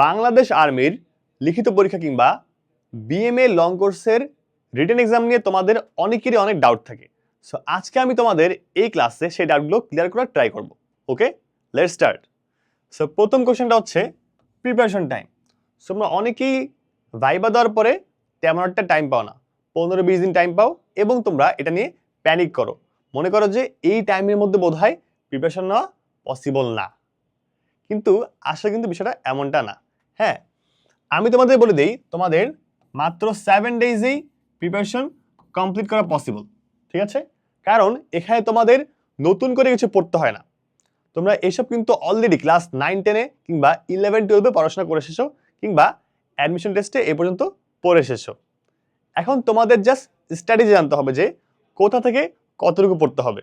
বাংলাদেশ আর্মির লিখিত পরীক্ষা কিংবা বিএমএ লং কোর্সের রিটেন এক্সাম নিয়ে তোমাদের অনেকেরই অনেক ডাউট থাকে। সো আজকে আমি তোমাদের এই ক্লাসে সেই ডাউটগুলো ক্লিয়ার করার ট্রাই করব। ওকে, লেটস স্টার্ট। সো প্রথম কোশ্চেনটা হচ্ছে প্রিপারেশন টাইম। সো তোমরা অনেকেই ভাইবা দেওয়ার পরে তেমন একটা টাইম পাও না, 15-20 দিন টাইম পাও এবং তোমরা এটা নিয়ে প্যানিক করো, মনে করো যে এই টাইমের মধ্যে বোধহয় প্রিপারেশন নেওয়া পসিবল না। কিন্তু আসলে কিন্তু বিষয়টা এমনটা না। হ্যাঁ, আমি তোমাদের বলে দেই, তোমাদের মাত্র 7 ডেজেই প্রিপারেশন কমপ্লিট করা পসিবল। ঠিক আছে, কারণ এখানে তোমাদের নতুন করে কিছু পড়তে হয় না। তোমরা এসব কিন্তু অলরেডি ক্লাস 9-10-এ কিংবা 11-12-এ পড়াশোনা করে এসেছো কিংবা অ্যাডমিশন টেস্টে এ পর্যন্ত পড়ে এসেছো। এখন তোমাদের জাস্ট স্ট্র্যাটেজি জানতে হবে যে কোথা থেকে কতটুকু পড়তে হবে।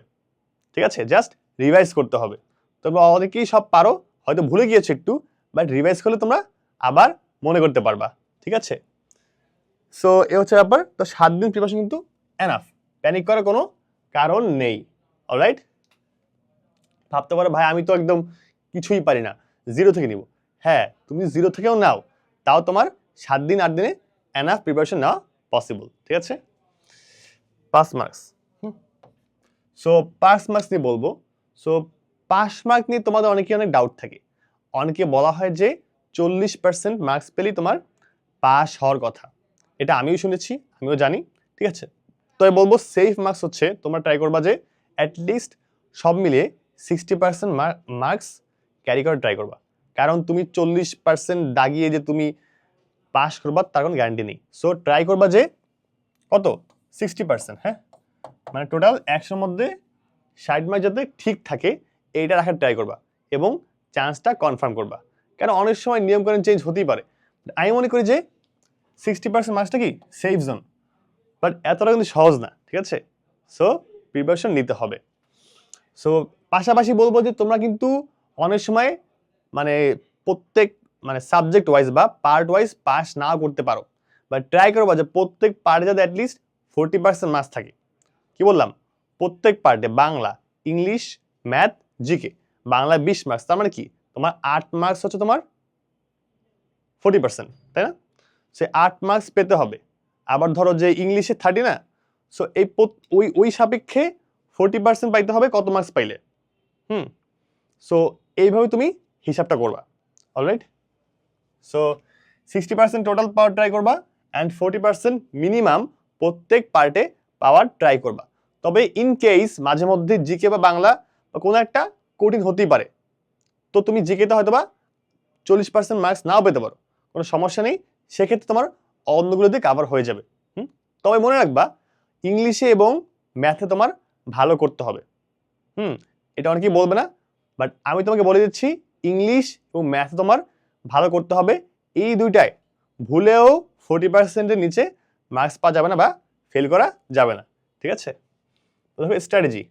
ঠিক আছে, জাস্ট রিভাইজ করতে হবে। তোমরা অনেকেই সব পারো, হয়তো ভুলে গিয়েছো একটু, বাট রিভাইজ করলে তোমরা আবার মনে করতে পারবা। ঠিক আছে, সো এ হচ্ছে ব্যাপার। তো 7 দিন প্রিপারেশন কিন্তু এনাফ, প্যানিক করার কোনো কারণ নেই। অলরাইট, ভাবতে পারো ভাই আমি তো একদম কিছুই পারি না, জিরো থেকে নিব। হ্যাঁ, তুমি জিরো থেকেও নাও, তাও তোমার 7 দিন 8 দিনে এনাফ প্রিপারেশন নেওয়া পসিবল। ঠিক আছে, pass marks. So pass marks নিয়ে বলবো। সো পাস মার্ক নিয়ে তোমাদের অনেকে অনেক ডাউট থাকে। অনেকে বলা হয় যে 40% মার্কস পেলেই তোমার পাস হওয়ার কথা। এটা আমিও শুনেছি, আমিও জানি। ঠিক আছে, তো আমি বলবো সেফ মার্কস হচ্ছে তোমরা ট্রাই করবা যে অ্যাটলিস্ট সব মিলিয়ে 60% মার্কস ক্যারি করার ট্রাই করবা। কারণ তুমি 40% দাগিয়ে যে তুমি পাস করবা তার কোনো গ্যারান্টি নেই। সো ট্রাই করবা যে কত 60%। হ্যাঁ, মানে টোটাল 100-র মধ্যে 60 মার্ক যাতে ঠিক থাকে এইটা রাখার ট্রাই করবা এবং চান্সটা কনফার্ম করবা। কারণ অনেক সময় নিয়মকানুন চেঞ্জ হতেই পারে। আমি মনে করি যে 60% মার্কসটা কি সেফ জোন, বাট এতটা কিন্তু সহজ না। ঠিক আছে, সো প্রিপারেশন নিতে হবে। সো পাশাপাশি বলবো যে তোমরা কিন্তু অনেক সময় মানে প্রত্যেক সাবজেক্ট ওয়াইজ বা পার্ট ওয়াইজ পাস নাও করতে পারো, বাট ট্রাই করবা যে প্রত্যেক পার্টে যাতে অ্যাটলিস্ট 40% মার্কস থাকে। কি বললাম, প্রত্যেক পার্টে Bangla, English, math, GK. Bangla 20 marks, তার মানে কি তোমার 8 মার্কস হচ্ছে তোমার 40%, তাই না? সে 8 মার্কস পেতে হবে। আবার ধরো যে ইংলিশে 30 না, সো এই ওই সাপেক্ষে 40% পাইতে হবে কত মার্কস পাইলে। সো এইভাবে তুমি হিসাবটা করবা। Alright, so 60% total power try করবা অ্যান্ড 40% মিনিমাম প্রত্যেক পার্টে পাওয়ার ট্রাই করবা। তবে ইন কেস মাঝে মধ্যে জিকে বা বাংলা বা কোনো একটা কঠিন হতেই পারে, তো তুমি জিকেতে হয়তো বা 40% মার্কস নাও পেতে পারো, কোনো সমস্যা নেই। সেক্ষেত্রে তোমার অন্যগুলো দিয়ে কাভার হয়ে যাবে। তবে মনে রাখবা ইংলিশে এবং ম্যাথে তোমার ভালো করতে হবে। এটা অনেকেই বলবে না, বাট আমি তোমাকে বলে দিচ্ছি ইংলিশ এবং ম্যাথে তোমার ভালো করতে হবে। এই দুইটায় ভুলেও 40%-এর নিচে মার্কস পাওয়া যাবে না বা ফেল করা যাবে না। ঠিক আছে, স্ট্র্যাটেজি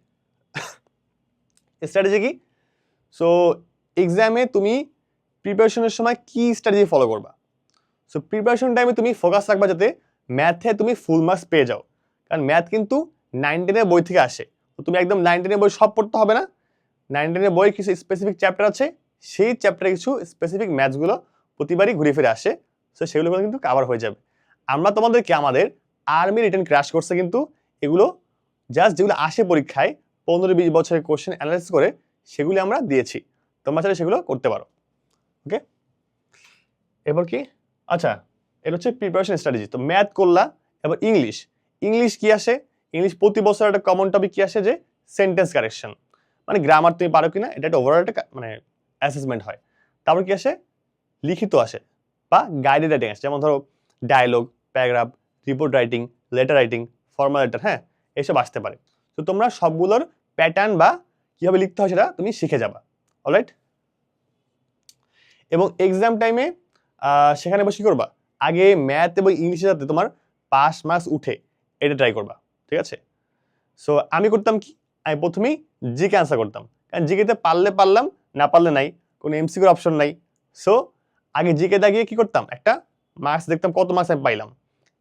স্ট্র্যাটেজি কি? সো এক্সামে তুমি প্রিপারেশনের সময় কি স্ট্র্যাটেজি ফলো করবা? সো প্রিপারেশন টাইমে তুমি ফোকাস রাখবা যাতে ম্যাথে তুমি ফুল মার্কস পেয়ে যাও। কারণ ম্যাথ কিন্তু 9-10-এর বই থেকে আসে, তো তুমি একদম 9-10-এর বই সব পড়তে হবে না। 9-10-এর বই কিছু স্পেসিফিক চ্যাপ্টার আছে, সেই চ্যাপ্টারে কিছু স্পেসিফিক ম্যাথসগুলো প্রতিবারই ঘুরে ফিরে আসে, সো সেগুলো কিন্তু কাভার হয়ে যাবে। আমরা তোমাদেরকে আমাদের আর্মি রিটেন ক্র্যাশ কোর্সে কিন্তু এগুলো জাস্ট যেগুলো আসে পরীক্ষায় 15-20 বছরের কোশ্চেন অ্যানালাইসিস করে সেগুলি আমরা দিয়েছি, তোমরা চাইলে সেগুলো করতে পারো। ওকে, এবার কি, আচ্ছা এটা হচ্ছে প্রিপারেশন স্ট্র্যাটেজি। তো ম্যাথ করলা, এবার ইংলিশ কি আসে? ইংলিশ প্রতি বছর একটা কমন টপিক কি আসে যে সেন্টেন্স কারেকশন, মানে গ্রামার তুমি পারো কিনা এটা একটা ওভারঅল একটা অ্যাসেসমেন্ট হয়। তারপর কি আসে, লিখিত আসে বা গাইডেড রাইটিং আসে, যেমন ধরো dialogue, paragraph, report writing, letter writing, formal letter, হ্যাঁ এসব আসতে পারে। তো তোমরা সবগুলোর প্যাটার্ন বা কিভাবে লিখতে হয় সেটা তুমি শিখে যাবা। অলরাইট, এবং এক্সাম টাইমে সেখানে বসে করবা আগে ম্যাথ এবং ইংলিশে যাতে তোমার পাস মার্কস উঠে এটা ট্রাই করবা। ঠিক আছে, সো আমি করতাম কি, আমি প্রথমেই জিকে অ্যান্সার করতাম, কারণ জিকেতে পারলে পারলাম, না পারলে নাই, কোনো এমসিকিউর অপশন নাই। সো আগে জিকে দাগিয়ে কি করতাম, একটা মার্কস দেখতাম কত মার্কস আমি পাইলাম।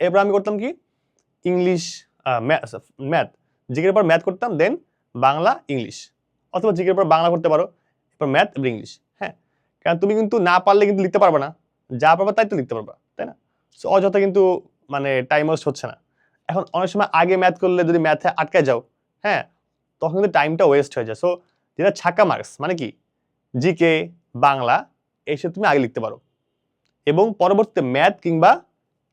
এরপর আমি করতাম কি, ইংলিশ ম্যাথ, জিকের পর ম্যাথ করতাম, দেন বাংলা ইংলিশ, অথবা জিকের পর বাংলা করতে পারো, এরপর ম্যাথ এবং ইংলিশ। হ্যাঁ, কারণ তুমি কিন্তু না পারলে কিন্তু লিখতে পারবে না, যা পারবা তাই তো লিখতে পারবা, তাই না? সো অযথা কিন্তু মানে টাইম ওয়েস্ট হচ্ছে না। এখন অনেক সময় আগে ম্যাথ করলে যদি ম্যাথে আটকে যাও, হ্যাঁ, তখন কিন্তু টাইমটা ওয়েস্ট হয়ে যায়। সো যেটা ছাক্কা মার্কস মানে কি, জিকে, বাংলা এইসব তুমি আগে লিখতে পারো, এবং পরবর্তীতে ম্যাথ কিংবা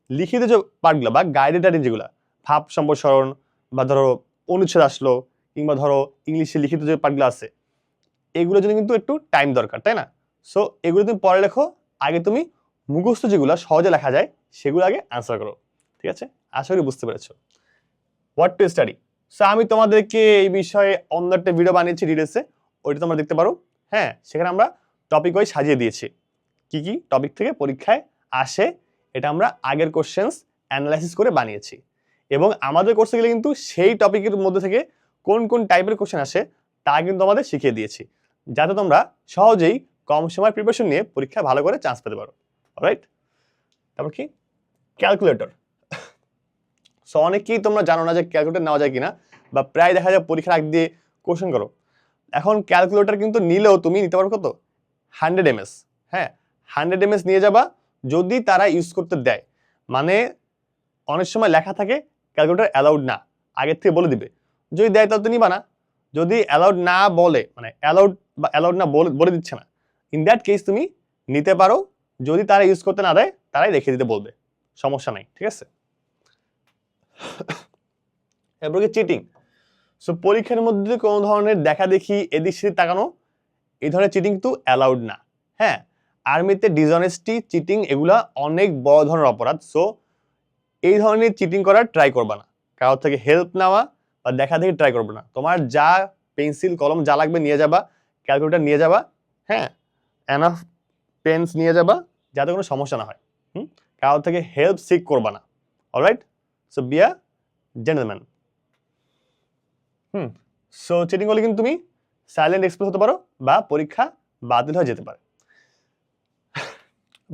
লিখিত যে পার্টগুলো বা গাইডেড রাইটিং যেগুলো, ভাব সম্প্রসারণ বা ধরো অনুচ্ছেদ আসলো, কিংবা ধরো ইংলিশে লিখিত যে পার্টগুলো আছে, এগুলোর জন্য কিন্তু একটু টাইম দরকার, তাই না? সো এগুলো তুমি পরে লেখো, আগে তুমি মুখস্থ যেগুলো সহজে লেখা যায় সেগুলো আগে আনসার করো, ঠিক আছে? আশা করি বুঝতে পেরেছো হোয়াট টু স্টাডি। সো আমি তোমাদেরকে এই বিষয়ে অন্য একটা ভিডিও বানিয়েছি ডিটেলসে, ওইটা তোমরা দেখতে পারো। হ্যাঁ, সেখানে আমরা টপিক ওয়াইজ সাজিয়ে দিয়েছি, কি কি টপিক থেকে পরীক্ষায় আসে এটা আমরা আগের কোশ্চেন্স অ্যানালাইসিস করে বানিয়েছি, এবং আমাদের কোর্সে গেলে কিন্তু সেই টপিকের মধ্যে থেকে কোন কোন টাইপের কোশ্চেন আসে তা কিন্তু আমাদের শিখিয়ে দিয়েছি, যাতে তোমরা সহজেই কম সময় প্রিপারেশন নিয়ে পরীক্ষায় ভালো করে চান্স পেতে পারো। অলরাইট, তারপর কি ক্যালকুলেটর। সো অনেকেই তোমরা জানো না যে ক্যালকুলেটর নেওয়া যায় কিনা, বা প্রায় দেখা যায় পরীক্ষার আগ দিয়ে কোশ্চেন করো। এখন ক্যালকুলেটর কিন্তু নিলেও তুমি নিতে পারো কত, 100 mS। হ্যাঁ, 100 mS নিয়ে যাবা যদি তারা ইউজ করতে দেয়। মানে অনেক সময় লেখা থাকে ক্যালকুলেটর অ্যালাউড না, আগের থেকে বলে দিবে, যদি দেয় তাহলে তো নিবা না। যদি অ্যালাউড না বলে, মানে অ্যালাউড না বলে দিচ্ছে না, ইন দ্যাট কেস তুমি নিতে পারো। যদি তারা ইউজ করতে না দেয় তারাই রেখে দিতে বলবে, সমস্যা নাই, ঠিক আছে? এরপর কি চিটিং। সো পরীক্ষার মধ্যে কোনো ধরনের দেখা দেখি এদিক সেদিক তাকানো, এই ধরনের চিটিং কিন্তু অ্যালাউড না। হ্যাঁ, আর্মিতে ডিসঅনেস্টি, চিটিং এগুলা অনেক বড় ধরনের অপরাধ। সো এই ধরনের চিটিং করার ট্রাই করবা না, কারোর থেকে হেল্প নেওয়া বা দেখা দেখি ট্রাই করবে না। তোমার যা পেন্সিল কলম যা লাগবে নিয়ে যাবা, ক্যালকুলেটর নিয়ে যাবা, হ্যাঁ, এনাফ পেন্স নিয়ে যাবা, যাতে কোনো সমস্যা না হয়। কারোর থেকে হেল্প সিক করবা না। Alright, so be a gentleman. So cheating করলে কিন্তু তুমি সাইলেন্ট এক্সপ্রেস হতে পারো বা পরীক্ষা বাতিল হয়ে যেতে পারে।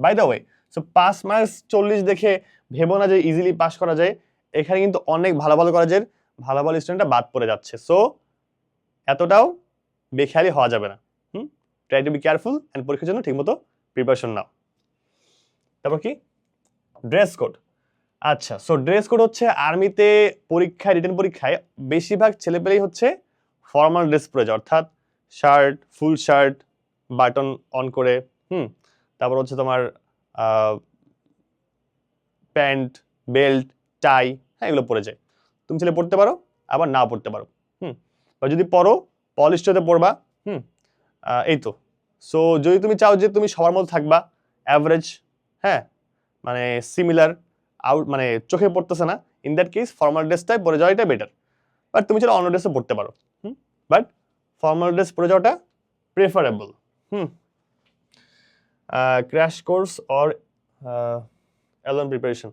By the way, so pass marks 40 দেখে ভেবো না যে ইজিলি পাস করা যায়। এখানে কিন্তু অনেক ভালো ভালো কলেজের ভালো ভালো স্টুডেন্টরা বাদ পড়ে যাচ্ছে। সো এতটাও বেখেয়ালি হওয়া যাবে না। Try to be careful and পরীক্ষার জন্য ঠিকমতো প্রিপারেশন নাও। তারপর কি ড্রেস কোড। আচ্ছা, সো ড্রেস কোড হচ্ছে আর্মিতে পরীক্ষায়, রিটেন পরীক্ষায় বেশিরভাগ ছেলেপেলেই হচ্ছে ফর্মাল ড্রেস পরে যায়, অর্থাৎ shirt, full shirt, button on করে, তারপর হচ্ছে তোমার প্যান্ট, বেল্ট, টাই, হ্যাঁ, এগুলো পরে যায়। তুমি ছেলে পড়তে পারো, আবার নাও পড়তে পারো। বা যদি পড়ো পলিস্টারে পড়বা। এই তো। সো যদি তুমি চাও যে তুমি সবার মধ্যে থাকবা, অ্যাভারেজ, হ্যাঁ, মানে সিমিলার, মানে চোখে পড়তেছে না, ইন দ্যাট কেস ফর্মাল ড্রেসটাই পরে যাওয়াটা বেটার। বাট তুমি চাইলে অন্য ড্রেসও পড়তে পারো, বাট ফর্মাল ড্রেস পরে যাওয়াটা preferable. Crash course or alone preparation.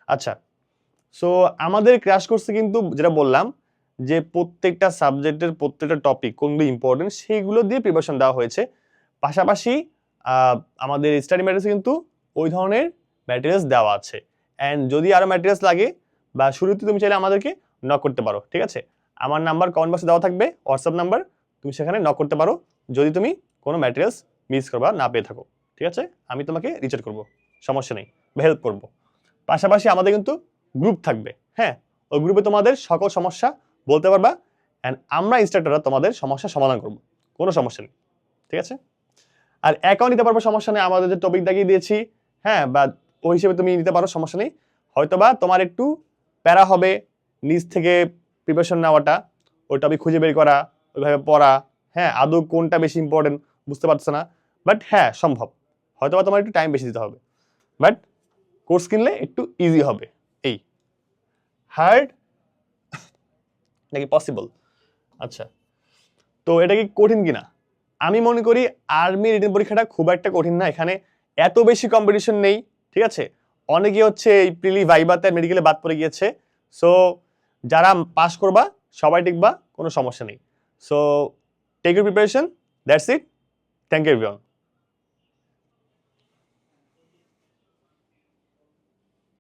আচ্ছা, সো আমাদের ক্র্যাশ কোর্সে কিন্তু যেটা বললাম যে প্রত্যেকটা সাবজেক্টের প্রত্যেকটা টপিক কোনগুলো ইম্পর্টেন্ট সেইগুলো দিয়ে প্রিপারেশন দেওয়া হয়েছে। পাশাপাশি আমাদের স্টাডি ম্যাটেরিয়ালসে কিন্তু ওই ধরনের ম্যাটেরিয়ালস দেওয়া আছে। অ্যান্ড যদি আরও ম্যাটেরিয়ালস লাগে বা শুরুতে তুমি চাইলে আমাদেরকে নক করতে পারো, ঠিক আছে? আমার নাম্বার কমেন্ট বক্সে দেওয়া থাকবে, হোয়াটসঅ্যাপ নাম্বার, তুমি সেখানে নক করতে পারো যদি তুমি কোনো ম্যাটেরিয়ালস মিস করবা না পেয়ে থাকো, ঠিক আছে? আমি তোমাকে রিচ আউট করবো, সমস্যা নেই, বা হেল্প করবো। পাশাপাশি আমাদের কিন্তু গ্রুপ থাকবে, হ্যাঁ, ওই গ্রুপে তোমাদের সকল সমস্যা বলতে পারবা, অ্যান্ড আমরা ইনস্ট্রাক্টররা তোমাদের সমস্যা সমাধান করবো, কোনো সমস্যা নেই, ঠিক আছে? আর অ্যাকাউন্ট নিতে পারবো, সমস্যা নেই, আমাদের যে টপিক দেখিয়ে দিয়েছি, হ্যাঁ, বা ওই হিসেবে তুমি নিতে পারো, সমস্যা নেই। হয়তোবা তোমার একটু প্যারা হবে নিজ থেকে প্রিপারেশন নেওয়াটা, ওই টপিক খুঁজে বের করা, ওইভাবে পড়া, হ্যাঁ, আদৌ কোনটা বেশি ইম্পর্টেন্ট বুঝতে পারছো না, বাট হ্যাঁ সম্ভব, হয়তোবা তোমার একটু টাইম বেশি দিতে হবে, বাট কোর্স কিনলে একটু ইজি হবে। এই হার্ড নাকি পসিবল? আচ্ছা, তো এটা কি কঠিন কিনা? আমি মনে করি আর্মি রিটেন পরীক্ষাটা খুব একটা কঠিন না, এখানে এত বেশি কম্পিটিশন নেই, ঠিক আছে? অনেকে হচ্ছে এই প্রিলি ভাইবাতে মেডিকেলে বাদ পড়ে গিয়েছে। সো যারা পাস করবা সবাই টিকবা, কোনো সমস্যা নেই। So take your preparation, that's it, thank you everyone.